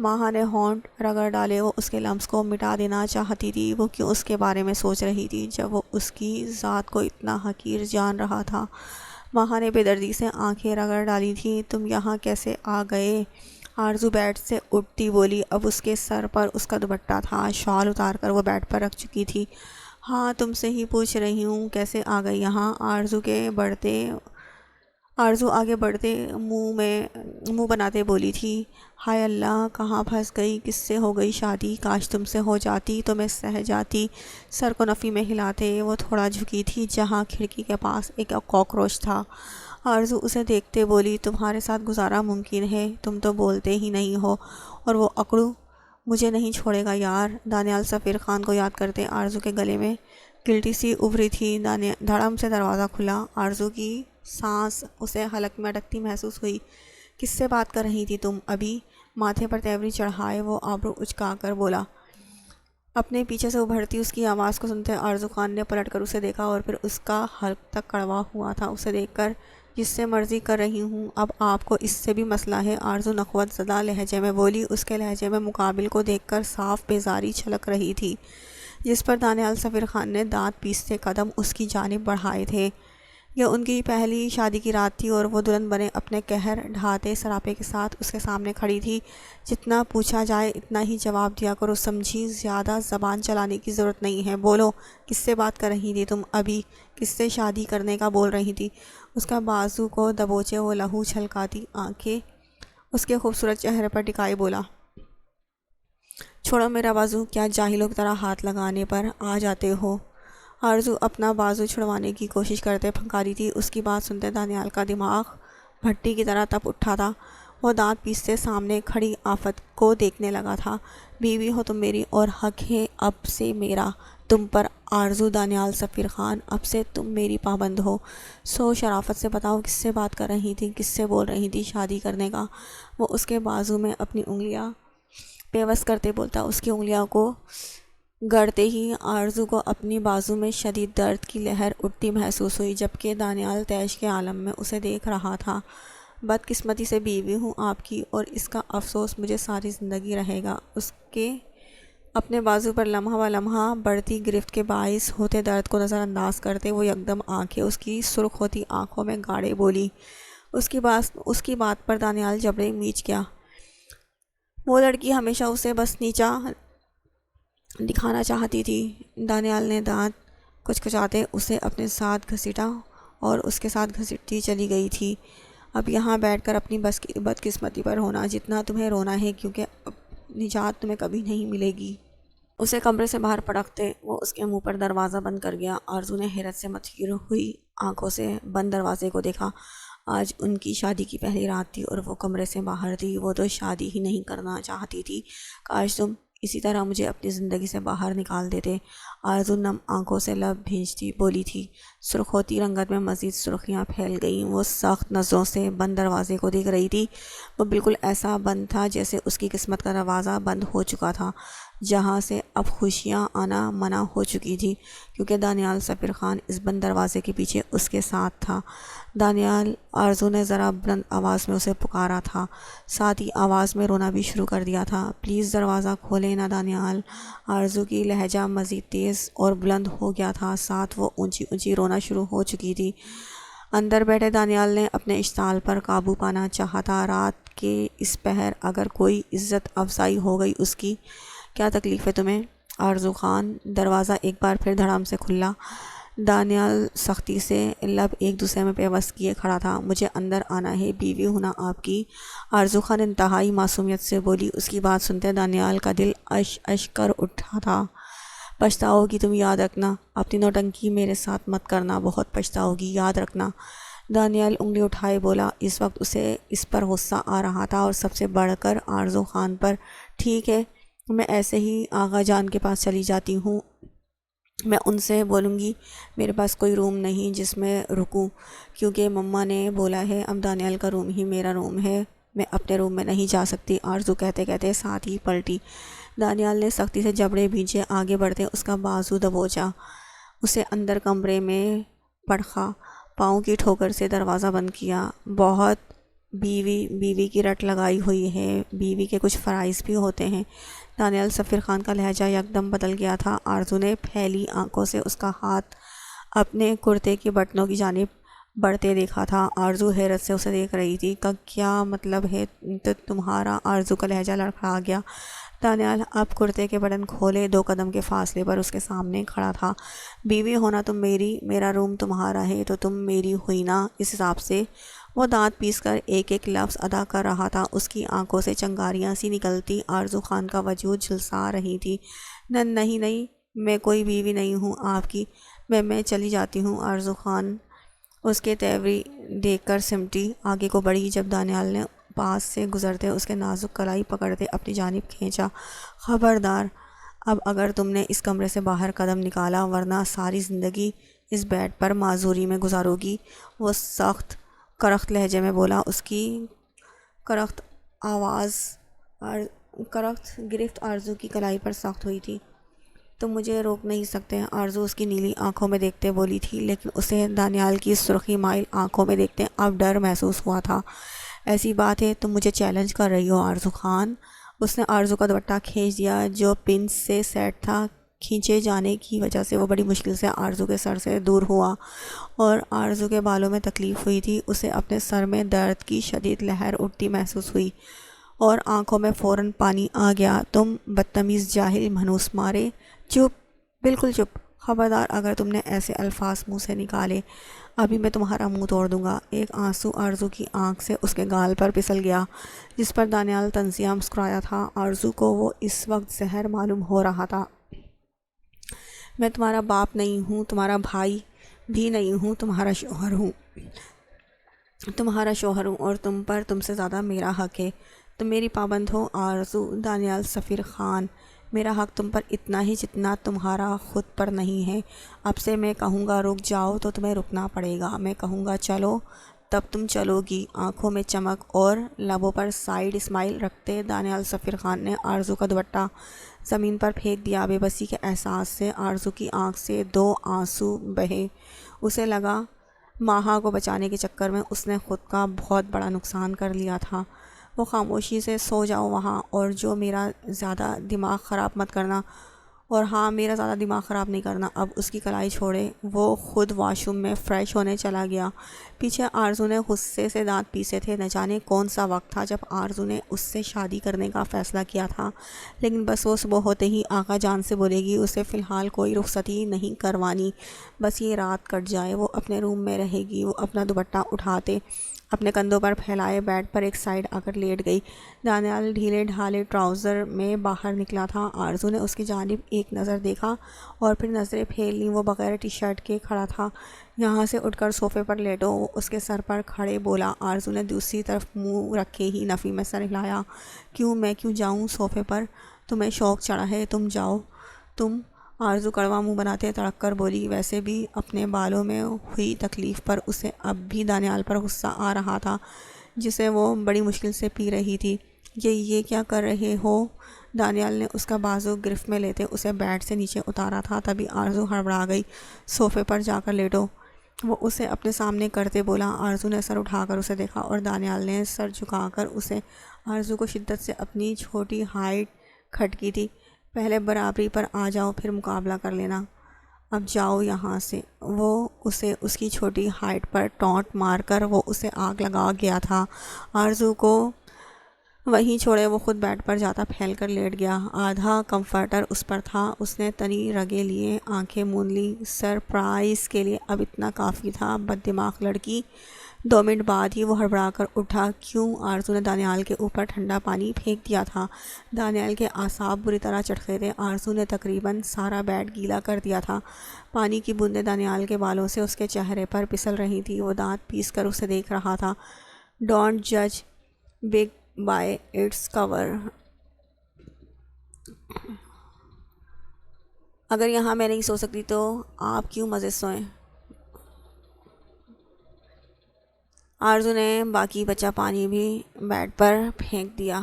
[SPEAKER 1] ماہا نے ہونٹ رگڑ ڈالے۔ وہ اس کے لمس کو مٹا دینا چاہتی تھی۔ وہ کیوں اس کے بارے میں سوچ رہی تھی جب وہ اس کی ذات کو اتنا حقیر جان رہا تھا؟ ماہا نے بے دردی سے آنکھیں رگڑ ڈالی تھیں۔ تم یہاں کیسے آ گئے؟ آرزو بیڈ سے اٹھتی بولی۔ اب اس کے سر پر اس کا دوپٹہ تھا، شال اتار کر وہ بیڈ پر رکھ چکی تھی۔ ہاں، تم سے ہی پوچھ رہی ہوں کیسے آ گئی یہاں؟ آرزو آگے بڑھتے منہ بناتے بولی تھی۔ ہائے اللہ، کہاں پھنس گئی؟ کس سے ہو گئی شادی؟ کاش تم سے ہو جاتی تو میں سہ جاتی۔ سر کو نفی میں ہلاتے وہ تھوڑا جھکی تھی جہاں کھڑکی کے پاس ایک کاکروچ تھا۔ آرزو اسے دیکھتے بولی، تمہارے ساتھ گزارا ممکن ہے؟ تم تو بولتے ہی نہیں ہو، اور وہ اکڑو مجھے نہیں چھوڑے گا یار۔ دانیال سفیر خان کو یاد کرتے آرزو کے گلے میں گلٹی سی ابھری تھی۔ دھڑم سے دروازہ کھلا۔ آرزو کی سانس اسے حلق میں اٹکتی محسوس ہوئی۔ کس سے بات کر رہی تھی تم ابھی؟ ماتھے پر تیوری چڑھائے وہ آبرو اچکا کر بولا۔ اپنے پیچھے سے ابھرتی اس کی آواز کو سنتے آرزو خان نے پلٹ کر اسے دیکھا، اور پھر اس کا حلق تک کڑوا ہوا تھا۔ اسے دیکھ کر جس سے مرضی کر رہی ہوں، اب آپ کو اس سے بھی مسئلہ ہے؟ آرزو نخوت زدہ لہجے میں بولی۔ اس کے لہجے میں مقابل کو دیکھ کر صاف بیزاری چھلک رہی تھی، جس پر دانیال سفیر خان نے دانت پیستے قدم اس کی جانب بڑھائے تھے۔ یہ ان کی پہلی شادی کی رات تھی اور وہ دلہن بنے اپنے قہر ڈھاتے سراپے کے ساتھ اس کے سامنے کھڑی تھی۔ جتنا پوچھا جائے اتنا ہی جواب دیا کرو، سمجھی؟ زیادہ زبان چلانے کی ضرورت نہیں ہے۔ بولو، کس سے بات کر رہی تھی تم ابھی؟ کس سے شادی کرنے کا بول رہی تھی؟ اس کا بازو کو دبوچے وہ لہو چھلکاتی آنکھیں اس کے خوبصورت چہرے پر ٹکائے بولا۔ چھوڑو میرا بازو، کیا جاہلوں کی طرح ہاتھ لگانے پر آ جاتے ہو؟ آرزو اپنا بازو چھڑوانے کی کوشش کرتے پھنکاری تھی۔ اس کی بات سنتے دانیال کا دماغ بھٹی کی طرح تپ اٹھا تھا۔ وہ دانت پیستے سامنے کھڑی آفت کو دیکھنے لگا تھا۔ بیوی ہو تم میری اور حق ہے اب سے میرا، تم پر آرزو دانیال سفیر خان، اب سے تم میری پابند ہو۔ سو شرافت سے بتاؤ کس سے بات کر رہی تھی، کس سے بول رہی تھی شادی کرنے کا؟ وہ اس کے بازو میں اپنی انگلیاں پیوست کرتے بولتا۔ اس کی انگلیاں کو گڑتے ہی آرزو کو اپنی بازو میں شدید درد کی لہر اٹھتی محسوس ہوئی، جبکہ دانیال تیش کے عالم میں اسے دیکھ رہا تھا۔ بدقسمتی سے بیوی ہوں آپ کی، اور اس کا افسوس مجھے ساری زندگی رہے گا۔ اس کے اپنے بازو پر لمحہ و لمحہ بڑھتی گرفت کے باعث ہوتے درد کو نظر انداز کرتے وہ یکدم آنکھیں اس کی سرخ ہوتی آنکھوں میں گاڑے بولی۔ اس کی بات پر دانیال جبڑے میچ گیا۔ وہ لڑکی ہمیشہ اسے بس نیچا دکھانا چاہتی تھی۔ دانیال نے دانت کچکچاتے اسے اپنے ساتھ گھسیٹا اور اس کے ساتھ گھسیٹتی چلی گئی تھی۔ اب یہاں بیٹھ کر اپنی بدقسمتی پر رونا جتنا تمہیں رونا ہے، کیونکہ اب نجات تمہیں کبھی نہیں ملے گی۔ اسے کمرے سے باہر پٹکتے وہ اس کے منہ پر دروازہ بند کر گیا۔ آرزو نے حیرت سے متحیر ہوئی آنکھوں سے بند دروازے کو دیکھا۔ آج ان کی شادی کی پہلی رات تھی اور وہ کمرے سے باہر تھی۔ وہ تو شادی ہی نہیں کرنا چاہتی تھی۔ کاش تم اسی طرح مجھے اپنی زندگی سے باہر نکال دیتے، آرزو نم آنکھوں سے لب بھینچتی بولی تھی۔ سرخ ہوتی رنگت میں مزید سرخیاں پھیل گئیں۔ وہ سخت نظروں سے بند دروازے کو دیکھ رہی تھی۔ وہ بالکل ایسا بند تھا جیسے اس کی قسمت کا دروازہ بند ہو چکا تھا، جہاں سے اب خوشیاں آنا منع ہو چکی تھی، کیونکہ دانیال سفیر خان اس بند دروازے کے پیچھے اس کے ساتھ تھا۔ دانیال، آرزو نے ذرا بلند آواز میں اسے پکارا تھا، ساتھ ہی آواز میں رونا بھی شروع کر دیا تھا۔ پلیز دروازہ کھولیں نا دانیال۔ آرزو کی لہجہ مزید تیز اور بلند ہو گیا تھا، ساتھ وہ اونچی اونچی رونا شروع ہو چکی تھی۔ اندر بیٹھے دانیال نے اپنے اشتعال پر قابو پانا چاہا تھا۔ رات کے اس پہر اگر کوئی عزت افزائی ہو گئی اس کی، کیا تکلیف ہے تمہیں؟ آرزو خان۔ دروازہ ایک بار پھر دھڑام سے کھلا۔ دانیال سختی سے لب ایک دوسرے میں پیوست کیے کھڑا تھا۔ مجھے اندر آنا ہے، بیوی ہوں نا آپ کی، آرزو خان انتہائی معصومیت سے بولی۔ اس کی بات سنتے دانیال کا دل اش اش کر اٹھا تھا۔ پچھتاؤ گی تم، یاد رکھنا، اپنی نوٹنکی میرے ساتھ مت کرنا، بہت پچھتاؤ گی، یاد رکھنا۔ دانیال انگلی اٹھائے بولا۔ اس وقت اسے اس پر غصہ آ رہا تھا، اور سب سے بڑھ کر آرزو خان پر۔ ٹھیک ہے، میں ایسے ہی آغا جان کے پاس چلی جاتی ہوں، میں ان سے بولوں گی میرے پاس کوئی روم نہیں جس میں رکوں، کیونکہ مما نے بولا ہے اب دانیال کا روم ہی میرا روم ہے، میں اپنے روم میں نہیں جا سکتی، آرزو کہتے کہتے ساتھ ہی پلٹی۔ دانیال نے سختی سے جبڑے بھینچے، آگے بڑھتے اس کا بازو دبوچا، اسے اندر کمرے میں پڑھا، پاؤں کی ٹھوکر سے دروازہ بند کیا۔ بہت بیوی کی رٹ لگائی ہوئی ہے، بیوی کے کچھ فرائض بھی ہوتے ہیں۔ دانیال سفیر خان کا لہجہ یکدم بدل گیا تھا۔ آرزو نے پھیلی آنکھوں سے اس کا ہاتھ اپنے کرتے کے بٹنوں کی جانب بڑھتے دیکھا تھا۔ آرزو حیرت سے اسے دیکھ رہی تھی۔ کیا مطلب ہے تمہارا؟ آرزو کا لہجہ لڑکھڑا گیا۔ دانیال اب کرتے کے بٹن کھولے 2 قدم کے فاصلے پر اس کے سامنے کھڑا تھا۔ بیوی ہونا تم میری، میرا روم تمہارا ہے، تو تم میری ہوئی نا، اس حساب سے۔ وہ دانت پیس کر ایک ایک لفظ ادا کر رہا تھا۔ اس کی آنکھوں سے چنگاریاں سی نکلتی آرزو خان کا وجود جھلسا رہی تھی۔ نہیں، میں کوئی بیوی نہیں ہوں آپ کی، میں چلی جاتی ہوں۔ آرزو خان اس کے تیوری دیکھ کر سمٹی، آگے کو بڑھی۔ جب دانیال نے پاس سے گزرتے اس کے نازک کلائی پکڑتے اپنی جانب کھینچا۔ خبردار، اب اگر تم نے اس کمرے سے باہر قدم نکالا، ورنہ ساری زندگی اس بیڈ پر معذوری میں گزارو گی، وہ سخت کرخت لہجے میں بولا۔ اس کی کرخت گرفت آرزو کی کلائی پر سخت ہوئی تھی۔ تم مجھے روک نہیں سکتے، آرزو اس کی نیلی آنکھوں میں دیکھتے بولی تھی، لیکن اسے دانیال کی سرخی مائل آنکھوں میں دیکھتے اب ڈر محسوس ہوا تھا۔ ایسی بات ہے تم مجھے چیلنج کر رہی ہو آرزو خان؟ اس نے آرزو کا دوپٹہ کھینچ دیا جو پن سے سیٹ تھا۔ کھینچے جانے کی وجہ سے وہ بڑی مشکل سے آرزو کے سر سے دور ہوا، اور آرزو کے بالوں میں تکلیف ہوئی تھی۔ اسے اپنے سر میں درد کی شدید لہر اٹھتی محسوس ہوئی اور آنکھوں میں فوراً پانی آ گیا۔ تم بدتمیز، جاہل، منحوس مارے، چپ، بالکل چپ، خبردار اگر تم نے ایسے الفاظ منہ سے نکالے، ابھی میں تمہارا منہ توڑ دوں گا۔ ایک آنسو آرزو کی آنکھ سے اس کے گال پر پھسل گیا، جس پر دانیال طنزیہ مسکرایا تھا۔ آرزو کو وہ اس وقت زہر معلوم ہو رہا تھا۔ میں تمہارا باپ نہیں ہوں، تمہارا بھائی بھی نہیں ہوں، تمہارا شوہر ہوں، اور تم پر تم سے زیادہ میرا حق ہے۔ تم میری پابند ہو آرزو۔ دانیال سفیر خان میرا حق تم پر اتنا ہی جتنا تمہارا خود پر نہیں ہے۔ اب سے میں کہوں گا رک جاؤ تو تمہیں رکنا پڑے گا، میں کہوں گا چلو تب تم چلو گی۔ آنکھوں میں چمک اور لبوں پر سائیڈ اسمائل رکھتے دانیال سفیر خان نے آرزو کا دوپٹہ زمین پر پھینک دیا۔ بے بسی کے احساس سے آرزو کی آنکھ سے 2 آنسو بہے۔ اسے لگا ماہا کو بچانے کے چکر میں اس نے خود کا بہت بڑا نقصان کر لیا تھا۔ وہ خاموشی سے سو جاؤ وہاں، اور جو میرا زیادہ دماغ خراب مت کرنا، اور ہاں میرا زیادہ دماغ خراب نہیں کرنا۔ اب اس کی کلائی چھوڑے وہ خود واش روم میں فریش ہونے چلا گیا۔ پیچھے آرزو نے غصے سے دانت پیسے تھے۔ نہ جانے کون سا وقت تھا جب آرزو نے اس سے شادی کرنے کا فیصلہ کیا تھا، لیکن بس وہ صبح ہوتے ہی آقا جان سے بولے گی اسے فی الحال کوئی رخصتی نہیں کروانی، بس یہ رات کٹ جائے۔ وہ اپنے روم میں رہے گی۔ وہ اپنا دوپٹہ اٹھاتے اپنے کندھوں پر پھیلائے بیڈ پر ایک سائیڈ آ کر لیٹ گئی۔ دانیال ڈھیلے ڈھالے ٹراؤزر میں باہر نکلا تھا۔ آرزو نے اس کی جانب ایک نظر دیکھا اور پھر نظریں پھیر لیں۔ وہ بغیر ٹی شرٹ کے کھڑا تھا۔ یہاں سے اٹھ کر صوفے پر لیٹو، وہ اس کے سر پر کھڑے بولا۔ آرزو نے دوسری طرف منہ رکھے ہی نفی میں سر ہلایا۔ کیوں میں کیوں جاؤں صوفے پر؟ تمہیں شوق چڑھا ہے، تم جاؤ۔ تم؟ آرزو کڑوا منہ بناتے تڑک کر بولی۔ ویسے بھی اپنے بالوں میں ہوئی تکلیف پر اسے اب بھی دانیال پر غصہ آ رہا تھا، جسے وہ بڑی مشکل سے پی رہی تھی۔ یہ کیا کر رہے ہو؟ دانیال نے اس کا بازو گرفت میں لیتے اسے بیڈ سے نیچے اتارا تھا، تبھی آرزو ہڑبڑا گئی۔ صوفے پر جا کر لیٹو، وہ اسے اپنے سامنے کرتے بولا۔ آرزو نے سر اٹھا کر اسے دیکھا اور دانیال نے سر جھکا کر اسے۔ آرزو کو شدت سے اپنی چھوٹی ہائٹ کھٹکی تھی۔ پہلے برابری پر آ جاؤ، پھر مقابلہ کر لینا۔ اب جاؤ یہاں سے۔ وہ اسے اس کی چھوٹی ہائٹ پر ٹونٹ مار کر وہ اسے آگ لگا گیا تھا۔ آرزو کو وہیں چھوڑے وہ خود بیڈ پر جاتا پھیل کر لیٹ گیا۔ آدھا کمفرٹر اس پر تھا۔ اس نے تنی رگیں لیے، آنکھیں مون لی۔ سرپرائز کے لیے اب اتنا کافی تھا۔ بد دماغ لڑکی۔ 2 منٹ بعد ہی وہ ہڑبڑا کر اٹھا۔ کیوں؟ آرزو نے دانیال کے اوپر ٹھنڈا پانی پھینک دیا تھا۔ دانیال کے اعصاب بری طرح چٹکے تھے۔ آرزو نے تقریباً سارا بیڈ گیلا کر دیا تھا۔ پانی کی بوندیں دانیال کے بالوں سے اس کے چہرے پر پھسل رہی تھی۔ وہ دانت پیس کر اسے دیکھ رہا تھا۔ ڈونٹ جج بگ بائی اٹس کور۔ اگر یہاں میں نہیں سو سکتی تو آپ کیوں مزے سوئیں؟ آرزو نے باقی بچا پانی بھی بیڈ پر پھینک دیا۔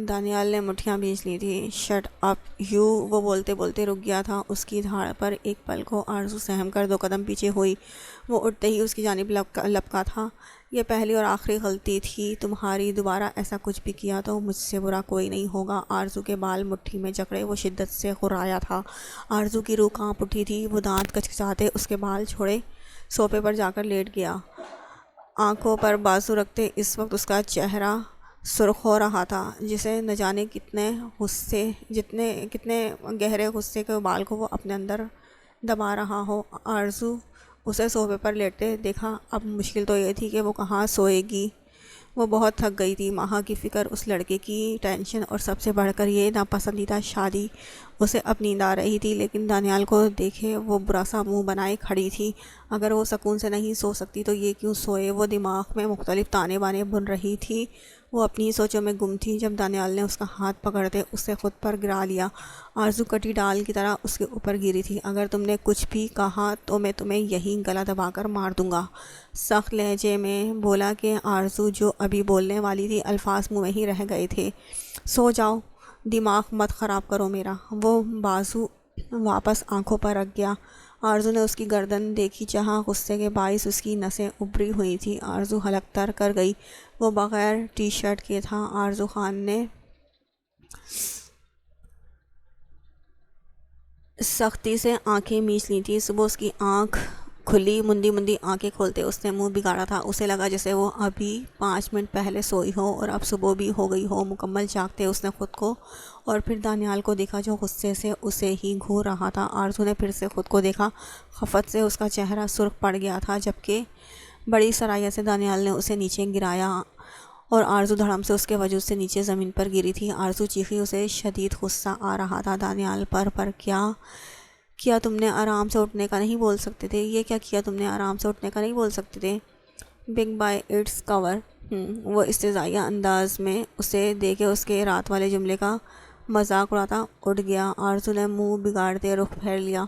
[SPEAKER 1] دانیال نے مٹھیاں بھیج لی تھی۔ شٹ اپ یو، وہ بولتے بولتے رک گیا تھا۔ اس کی دھاڑ پر ایک پل کو آرزو سہم کر 2 قدم پیچھے ہوئی۔ وہ اٹھتے ہی اس کی جانب لپکا تھا۔ یہ پہلی اور آخری غلطی تھی تمہاری، دوبارہ ایسا کچھ بھی کیا تو مجھ سے برا کوئی نہیں ہوگا۔ آرزو کے بال مٹھی میں جکڑے وہ شدت سے غرایا تھا۔ آرزو کی روح کانپ اٹھی تھی۔ وہ دانت کچکچاتے اس کے بال چھوڑے صوفے پر جا کر لیٹ گیا، آنکھوں پر بازو رکھتے۔ اس وقت اس کا چہرہ سرخ ہو رہا تھا، جسے نہ جانے کتنے گہرے غصے کے بال کو وہ اپنے اندر دبا رہا ہو۔ آرزو اسے صوفے پر لیٹتے دیکھا۔ اب مشکل تو یہ تھی کہ وہ کہاں سوئے گی۔ وہ بہت تھک گئی تھی۔ ماہا کی فکر، اس لڑکے کی ٹینشن، اور سب سے بڑھ کر یہ ناپسندیدہ شادی۔ اسے اب نیند آ رہی تھی، لیکن دانیال کو دیکھے وہ برا سا منہ بنائے کھڑی تھی۔ اگر وہ سکون سے نہیں سو سکتی تو یہ کیوں سوئے؟ وہ دماغ میں مختلف تانے بانے بن رہی تھی۔ وہ اپنی ہی سوچوں میں گم تھی جب دانیال نے اس کا ہاتھ پکڑتے اسے خود پر گرا لیا۔ آرزو کٹی ڈال کی طرح اس کے اوپر گری تھی۔ اگر تم نے کچھ بھی کہا تو میں تمہیں یہیں گلا دبا کر مار دوں گا، سخت لہجے میں بولا کہ آرزو جو ابھی بولنے والی تھی الفاظ منہ میں ہی رہ گئے تھے۔ سو جاؤ، دماغ مت خراب کرو میرا۔ وہ بازو واپس آنکھوں پر رکھ گیا۔ آرزو نے اس کی گردن دیکھی جہاں غصے کے باعث اس کی نسیں ابری ہوئی تھی۔ آرزو حلق تر کر گئی۔ وہ بغیر ٹی شرٹ کے تھا۔ آرزو خان نے سختی سے آنکھیں میچ لی تھی۔ صبح اس کی آنکھ کھلی، مندی آنکھیں کھولتے اس نے منہ بگاڑا تھا۔ اسے لگا جیسے وہ ابھی 5 منٹ پہلے سوئی ہو اور اب صبح بھی ہو گئی ہو۔ مکمل جاگتے اس نے خود کو اور پھر دانیال کو دیکھا جو غصے سے اسے ہی گھور رہا تھا۔ آرزو نے پھر سے خود کو دیکھا۔ خفت سے اس کا چہرہ سرخ پڑ گیا تھا، جبکہ بڑی سرایت سے دانیال نے اسے نیچے گرایا اور آرزو دھڑم سے اس کے وجود سے نیچے زمین پر گری تھی۔ آرزو چیخی۔ اسے شدید غصہ آ رہا تھا دانیال پر کیا تم نے آرام سے اٹھنے کا نہیں بول سکتے تھے؟ یہ کیا کیا تم نے؟ آرام سے اٹھنے کا نہیں بول سکتے تھے؟ Big by its core. وہ استہزائیہ انداز میں اسے دیکھے اس کے رات والے جملے کا مذاق اڑاتا اٹھ گیا۔ آرزو نے منہ بگاڑتے رخ پھیر لیا۔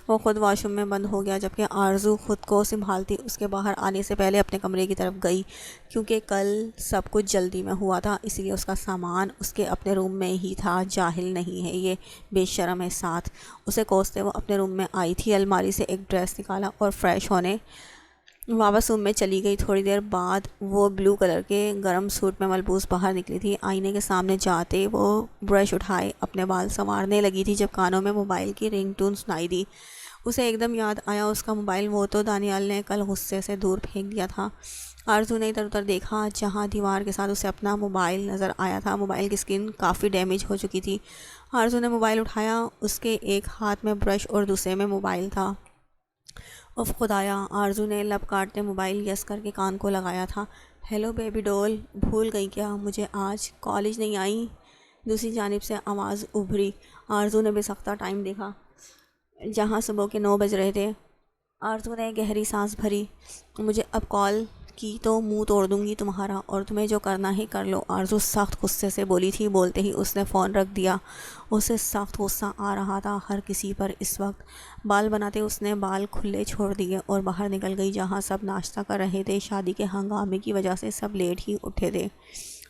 [SPEAKER 1] وہ خود واش روم میں بند ہو گیا، جبکہ آرزو خود کو سنبھالتی اس کے باہر آنے سے پہلے اپنے کمرے کی طرف گئی، کیونکہ کل سب کچھ جلدی میں ہوا تھا، اس لیے اس کا سامان اس کے اپنے روم میں ہی تھا۔ جاہل نہیں ہے یہ، بے شرم ہے ساتھ۔ اسے کوستے وہ اپنے روم میں آئی تھی، الماری سے ایک ڈریس نکالا اور فریش ہونے واپس روم میں چلی گئی۔ تھوڑی دیر بعد وہ بلو کلر کے گرم سوٹ میں ملبوس باہر نکلی تھی۔ آئینے کے سامنے جاتے وہ برش اٹھائے اپنے بال سنوارنے لگی تھی جب کانوں میں موبائل کی رنگ ٹون سنائی دی۔ اسے ایک دم یاد آیا اس کا موبائل، وہ تو دانیال نے کل غصے سے دور پھینک دیا تھا۔ آرزو نے ادھر ادھر دیکھا، جہاں دیوار کے ساتھ اسے اپنا موبائل نظر آیا تھا۔ موبائل کی اسکرین کافی ڈیمیج ہو چکی تھی۔ آرزو نے موبائل اٹھایا، اس کے ایک ہاتھ میں برش اور دوسرے میں موبائل تھا۔ اف خدایا! آرزو نے لب کاٹتے موبائل یس کر کے کان کو لگایا تھا۔ ہیلو بیبی ڈول، بھول گئی کیا مجھے؟ آج کالج نہیں آئی؟ دوسری جانب سے آواز ابھری۔ آرزو نے بے سختہ ٹائم دیکھا، جہاں صبح کے 9 بج رہے تھے۔ آرزو نے گہری سانس بھری۔ مجھے اب کال کی تو منہ توڑ دوں گی تمہارا، اور تمہیں جو کرنا ہے کر لو، آرزو سخت غصے سے بولی تھی۔ بولتے ہی اس نے فون رکھ دیا۔ اسے سخت غصہ آ رہا تھا ہر کسی پر اس وقت۔ بال بناتے اس نے بال کھلے چھوڑ دیے اور باہر نکل گئی، جہاں سب ناشتہ کر رہے تھے۔ شادی کے ہنگامے کی وجہ سے سب لیٹ ہی اٹھے تھے۔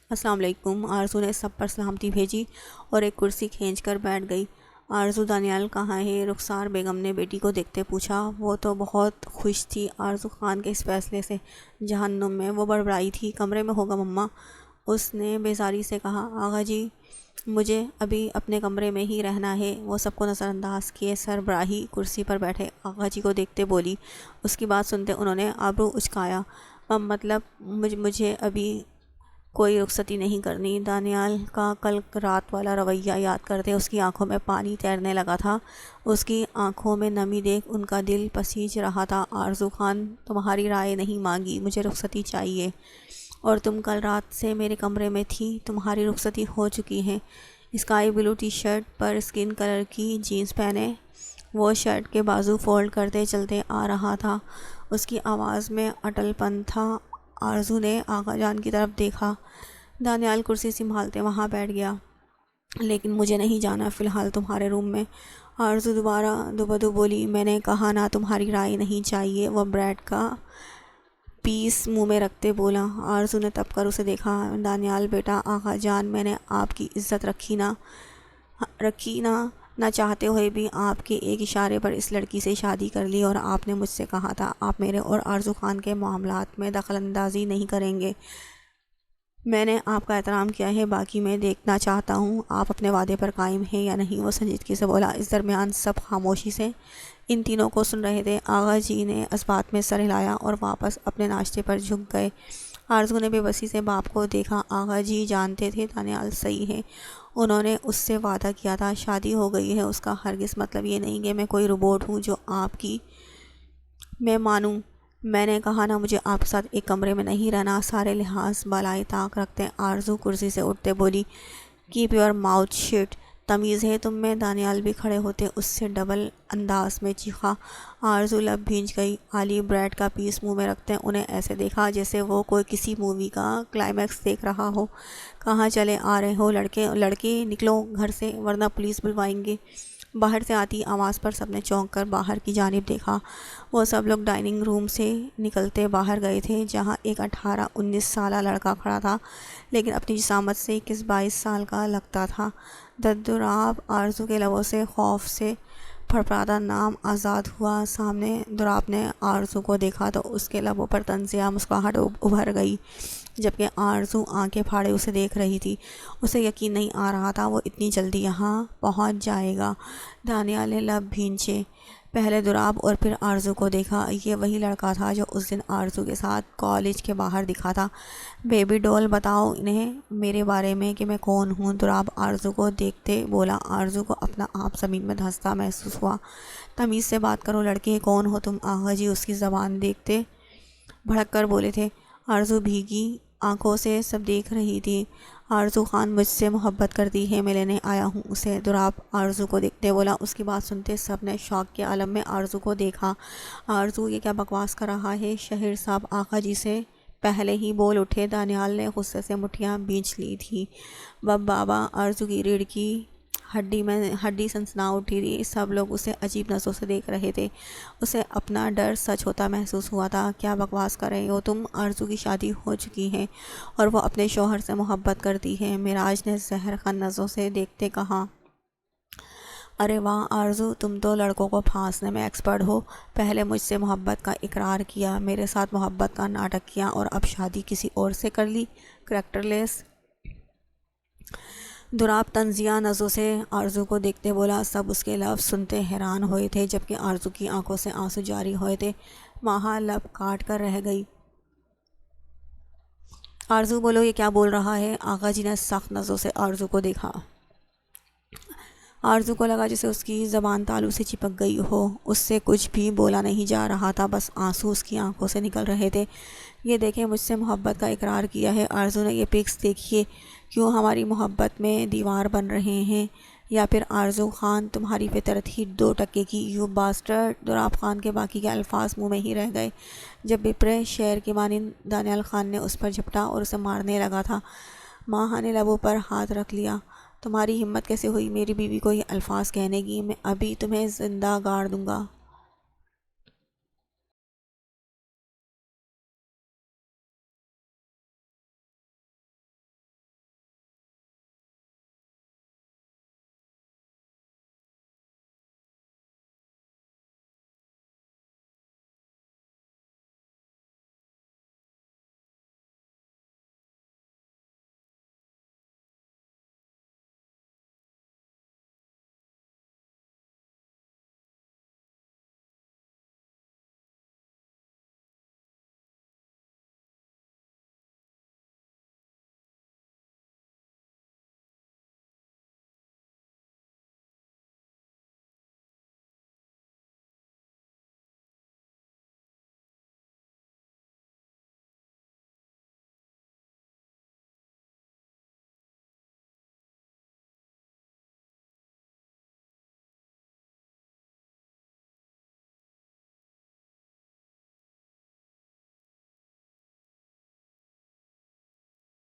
[SPEAKER 1] السلام علیکم، آرزو نے سب پر سلامتی بھیجی اور ایک کرسی کھینچ کر بیٹھ گئی۔ آرزو، دانیال کہاں ہے؟ رخسار بیگم نے بیٹی کو دیکھتے پوچھا۔ وہ تو بہت خوش تھی آرزو خان کے اس فیصلے سے۔ جہنم میں، وہ بڑبڑائی تھی۔ کمرے میں ہوگا مما، اس نے بیزاری سے کہا۔ آغا جی، مجھے ابھی اپنے کمرے میں ہی رہنا ہے۔ وہ سب کو نظر انداز کیے سربراہی کرسی پر بیٹھے آغا جی کو دیکھتے بولی۔ اس کی بات سنتے انہوں نے ابرو اچکایا۔ مطلب مجھے ابھی کوئی رخصتی نہیں کرنی؟ دانیال کا کل رات والا رویہ یاد کرتے اس کی آنکھوں میں پانی تیرنے لگا تھا۔ اس کی آنکھوں میں نمی دیکھ ان کا دل پسیج رہا تھا۔ آرزو خان، تمہاری رائے نہیں مانگی، مجھے رخصتی چاہیے، اور تم کل رات سے میرے کمرے میں تھی، تمہاری رخصتی ہو چکی ہے۔ اسکائی بلو ٹی شرٹ پر اسکن کلر کی جینس پہنے وہ شرٹ کے بازو فولڈ کرتے چلتے آ رہا تھا۔ اس کی آواز میں اٹل پن تھا۔ آرزو نے آغا جان کی طرف دیکھا۔ دانیال کرسی سنبھالتے وہاں بیٹھ گیا۔ لیکن مجھے نہیں جانا فی الحال تمہارے روم میں۔ آرزو دوبارہ دوبدو بولی۔ میں نے کہا نا تمہاری رائے نہیں چاہیے، وہ بریڈ کا پیس منہ میں رکھتے بولا۔ آرزو نے تب کر اسے دیکھا۔ دانیال بیٹا، آغا جان، میں نے آپ کی عزت رکھی نہ چاہتے ہوئے بھی آپ کے ایک اشارے پر اس لڑکی سے شادی کر لی، اور آپ نے مجھ سے کہا تھا آپ میرے اور آرزو خان کے معاملات میں دخل اندازی نہیں کریں گے۔ میں نے آپ کا احترام کیا ہے، باقی میں دیکھنا چاہتا ہوں آپ اپنے وعدے پر قائم ہیں یا نہیں، وہ سنجیدگی سے بولا۔ اس درمیان سب خاموشی سے ان تینوں کو سن رہے تھے۔ آغا جی نے اس بات میں سر ہلایا اور واپس اپنے ناشتے پر جھک گئے۔ آرزو نے بے بسی سے باپ کو دیکھا۔ آغا جی جانتے تھے دانیال صحیح ہے، انہوں نے اس سے وعدہ کیا تھا، شادی ہو گئی ہے اس کا ہرگز مطلب یہ نہیں کہ میں کوئی روبوٹ ہوں جو آپ کی میں مانوں۔ میں نے کہا نا مجھے آپ کے ساتھ ایک کمرے میں نہیں رہنا۔ سارے لحاظ بالائے طاق رکھتے آرزو کرسی سے اٹھتے بولی۔ کیپ یور ماؤتھ شٹ، تمیز ہے تم میں؟ دانیال بھی کھڑے ہوتے اس سے ڈبل انداز میں چیخا۔ آرزو لب بھیج گئی۔ علی بریڈ کا پیس منہ میں رکھتے انہیں ایسے دیکھا جیسے وہ کوئی کسی مووی کا کلائمیکس دیکھ رہا ہو۔ کہاں چلے آ رہے ہو لڑکے نکلو گھر سے ورنہ پولیس بلوائیں گے۔ باہر سے آتی آواز پر سب نے چونک کر باہر کی جانب دیکھا۔ وہ سب لوگ ڈائننگ روم سے نکلتے باہر گئے تھے، جہاں ایک 18-19 سالہ لڑکا کھڑا تھا، لیکن اپنی جسامت سے 21-22 سال کا لگتا تھا۔ ددوراب آرزو کے لبوں سے خوف سے پھڑپڑاتا نام آزاد ہوا۔ سامنے دوراب نے آرزو کو دیکھا تو اس کے لبوں پر طنزیہ مسکراہٹ ابھر گئی، جبکہ آرزو آنکھیں پھاڑے اسے دیکھ رہی تھی۔ اسے یقین نہیں آ رہا تھا وہ اتنی جلدی یہاں پہنچ جائے گا۔ دانیال نے لب بھینچے، پہلے دوراب اور پھر آرزو کو دیکھا۔ یہ وہی لڑکا تھا جو اس دن آرزو کے ساتھ کالج کے باہر دکھا تھا۔ بیبی ڈول، بتاؤ انہیں میرے بارے میں کہ میں کون ہوں، دوراب آرزو کو دیکھتے بولا۔ آرزو کو اپنا آپ زمین میں دھنستا محسوس ہوا۔ تمیز سے بات کرو لڑکے، کون ہو تم؟ آغا جی اس کی زبان دیکھتے بھڑک کر بولے تھے۔ آرزو بھیگی آنکھوں سے سب دیکھ رہی تھی۔ آرزو خان مجھ سے محبت کرتی ہے، میں لینے آیا ہوں اسے، دوراب آرزو کو دیکھتے بولا۔ اس کی بات سنتے سب نے شوق کے عالم میں آرزو کو دیکھا۔ آرزو یہ کیا بکواس کر رہا ہے؟ شہر صاحب آغا جی سے پہلے ہی بول اٹھے۔ دانیال نے غصے سے مٹھیاں بھینچ لی تھی۔ بابا، آرزو کی ریڑھ کی ہڈی سنسنا اٹھی تھی۔ سب لوگ اسے عجیب نظروں سے دیکھ رہے تھے۔ اسے اپنا ڈر سچ ہوتا محسوس ہوا تھا۔ کیا بکواس کر رہے ہو تم؟ آرزو کی شادی ہو چکی ہے اور وہ اپنے شوہر سے محبت کرتی ہے، معراج نے زہر خن نظروں سے دیکھتے کہا۔ ارے واہ آرزو، تم تو لڑکوں کو پھانسنے میں ایکسپرٹ ہو۔ پہلے مجھ سے محبت کا اقرار کیا، میرے ساتھ محبت کا ناٹک کیا اور اب شادی کسی اور سے کر لی۔ کریکٹر لیس۔ دراب طنزیہ نظروں سے آرزو کو دیکھتے بولا۔ سب اس کے لفظ سنتے حیران ہوئے تھے، جبکہ آرزو کی آنکھوں سے آنسو جاری ہوئے تھے۔ ماہا لب کاٹ کر رہ گئی۔ آرزو بولو، یہ کیا بول رہا ہے؟ آقا جی نے سخت نظروں سے آرزو کو دیکھا۔ آرزو کو لگا جسے اس کی زبان تالو سے چپک گئی ہو۔ اس سے کچھ بھی بولا نہیں جا رہا تھا، بس آنسو اس کی آنکھوں سے نکل رہے تھے۔ یہ دیکھیں، مجھ سے محبت کا اقرار کیا ہے آرزو نے۔ یہ پکس دیکھیے، کیوں ہماری محبت میں دیوار بن رہے ہیں۔ یا پھر آرزو خان تمہاری فطرت ہی 2% کی، یو باسٹرڈ۔ دراب خان کے باقی کے الفاظ منہ میں ہی رہ گئے۔ جب بپرے شیر کی مانند دانیال خان نے اس پر جھپٹا اور اسے مارنے لگا تھا، ماہا نے لبوں پر ہاتھ رکھ لیا۔ تمہاری ہمت کیسے ہوئی میری بیوی کو یہ الفاظ کہنے کی؟ میں ابھی تمہیں زندہ گاڑ دوں گا۔